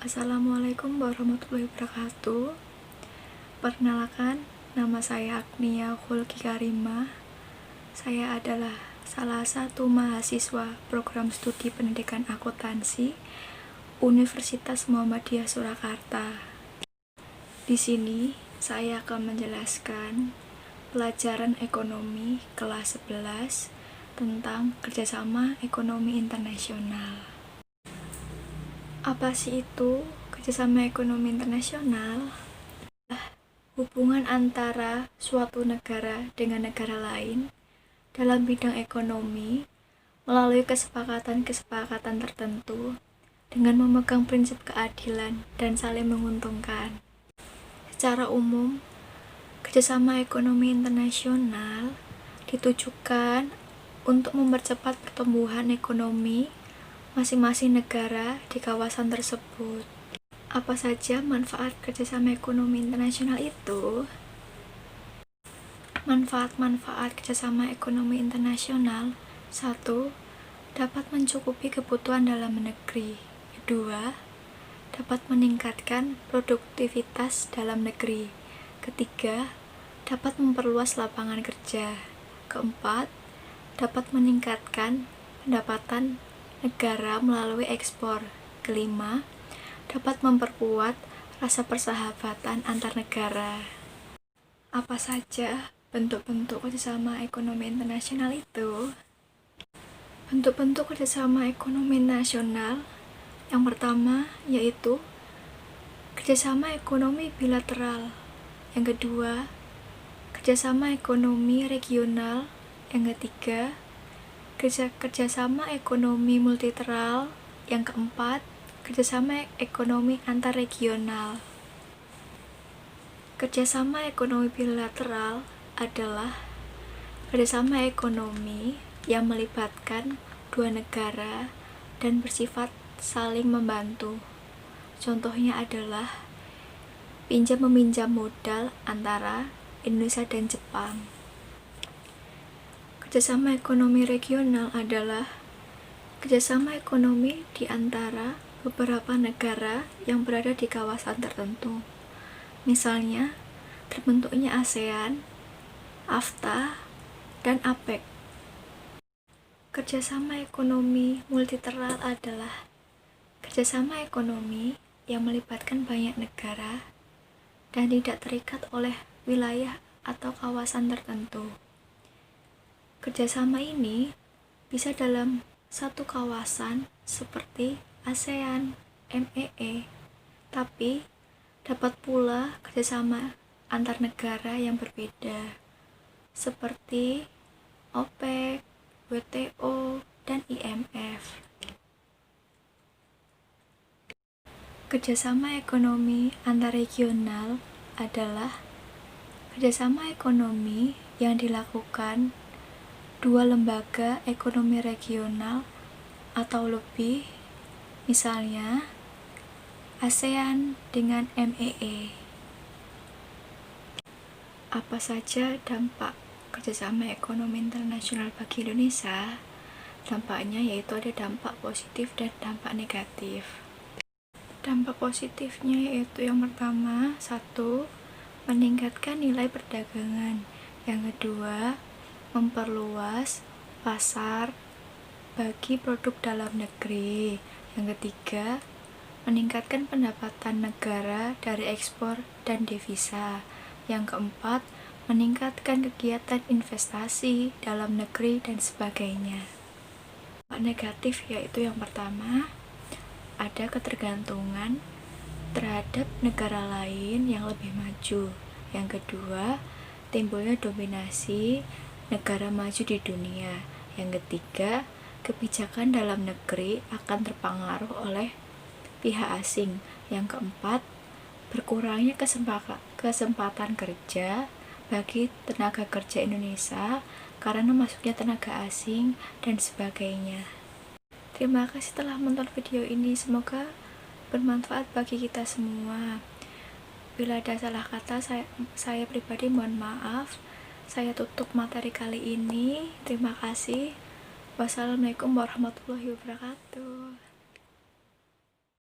Assalamualaikum warahmatullahi wabarakatuh. Perkenalkan, nama saya Agnia Khulki Karimah. Saya adalah salah satu mahasiswa program studi pendidikan akuntansi Universitas Muhammadiyah Surakarta. Di sini saya akan menjelaskan pelajaran ekonomi kelas 11 tentang kerjasama ekonomi internasional. Apa sih itu kerjasama ekonomi internasional? Hubungan antara suatu negara dengan negara lain dalam bidang ekonomi melalui kesepakatan-kesepakatan tertentu dengan memegang prinsip keadilan dan saling menguntungkan. Secara umum, kerjasama ekonomi internasional ditujukan untuk mempercepat pertumbuhan ekonomi masing-masing negara di kawasan tersebut. Apa saja manfaat kerjasama ekonomi internasional itu? Manfaat-manfaat kerjasama ekonomi internasional: 1. Dapat mencukupi kebutuhan dalam negeri. 2. Dapat meningkatkan produktivitas dalam negeri. 3. Dapat memperluas lapangan kerja. 4. Dapat meningkatkan pendapatan negara melalui ekspor. 5. Dapat memperkuat rasa persahabatan antar negara. Apa saja bentuk-bentuk kerjasama ekonomi internasional itu? Bentuk-bentuk kerjasama ekonomi nasional yang pertama yaitu kerjasama ekonomi bilateral. Yang kedua, kerjasama ekonomi regional. Yang ketiga, kerjasama ekonomi multilateral. Yang keempat, kerjasama ekonomi antar regional. Kerjasama ekonomi bilateral adalah kerjasama ekonomi yang melibatkan dua negara dan bersifat saling membantu. Contohnya adalah pinjam-meminjam modal antara Indonesia dan Jepang. Kerjasama ekonomi regional adalah kerjasama ekonomi di antara beberapa negara yang berada di kawasan tertentu. Misalnya, terbentuknya ASEAN, AFTA, dan APEC. Kerjasama ekonomi multilateral adalah kerjasama ekonomi yang melibatkan banyak negara dan tidak terikat oleh wilayah atau kawasan tertentu. Kerjasama ini bisa dalam satu kawasan seperti ASEAN, MEE, tapi dapat pula kerjasama antar negara yang berbeda seperti OPEC, WTO, dan IMF. Kerjasama ekonomi antarregional adalah kerjasama ekonomi yang dilakukan dua lembaga ekonomi regional atau lebih, misalnya ASEAN dengan MEE. Apa saja dampak kerjasama ekonomi internasional bagi Indonesia? Dampaknya yaitu ada dampak positif dan dampak negatif. Dampak positifnya yaitu yang pertama, 1. Meningkatkan nilai perdagangan. Yang kedua, memperluas pasar bagi produk dalam negeri. Yang ketiga, meningkatkan pendapatan negara dari ekspor dan devisa. Yang keempat, meningkatkan kegiatan investasi dalam negeri dan sebagainya. Dampak negatif yaitu yang pertama, ada ketergantungan terhadap negara lain yang lebih maju. Yang kedua, timbulnya dominasi negara maju di dunia. Yang ketiga, kebijakan dalam negeri akan terpengaruh oleh pihak asing. Yang keempat, berkurangnya kesempatan kerja bagi tenaga kerja Indonesia karena masuknya tenaga asing dan sebagainya. Terima kasih telah menonton video ini, semoga bermanfaat bagi kita semua. Bila ada salah kata, saya pribadi mohon maaf. Saya tutup materi kali ini. Terima kasih. Wassalamualaikum warahmatullahi wabarakatuh.